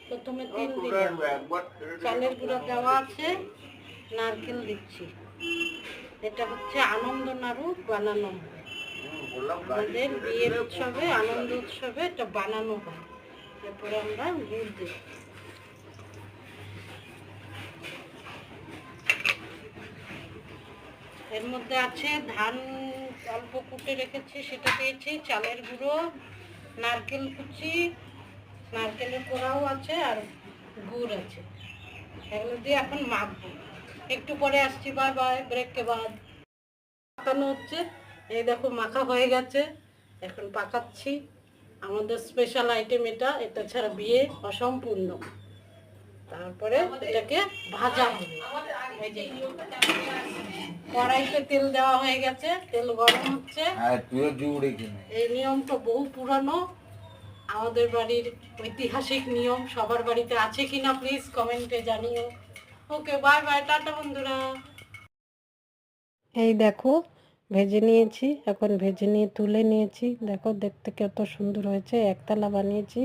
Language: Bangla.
প্রথমে তিল দিলাম, চালের গুঁড়া দেওয়া আছে, নারকেল দিচ্ছি। এটা হচ্ছে আনন্দ নাড়ু বানানো হয় আমাদের বিয়ের উৎসবে, আনন্দ উৎসবে এটা বানানো হয়। এরপরে আমরা গুড় দিই। এর মধ্যে আছে ধান অল্প কুটে রেখেছি, সেটা দিয়েছি, চালের গুঁড়ো, নারকেল কুচি, নারকেলের কোড়াও আছে, আর গুড় আছে। এগুলো দিয়ে এখন মাখবো। একটু পরে আসছি, বাই বাই, ব্রেক কে বাদ। পাকানো হচ্ছে, এই দেখো মাখা হয়ে গেছে, এখন পাকাচ্ছি। আমাদের স্পেশাল আইটেম এটা, এটা ছাড়া বিয়ে অসম্পূর্ণ। তারপরে এটাকে ভাজা হবে। এই যে কড়াইতে তেল দেওয়া হয়ে গেছে, তেল গরম হচ্ছে। এই নিয়মটা বহু পুরানো, আমাদের বাড়ির ঐতিহাসিক নিয়ম। সবার বাড়িতে আছে কিনা প্লিজ কমেন্টে জানিও। ওকে, বাই বাই, টাটা বন্ধুরা। এই দেখো ভেজে নিয়েছি, এখন ভেজে নিয়ে তুলে নিয়েছি। দেখো দেখতে কত সুন্দর হয়েছে, একতলা বানিয়েছি,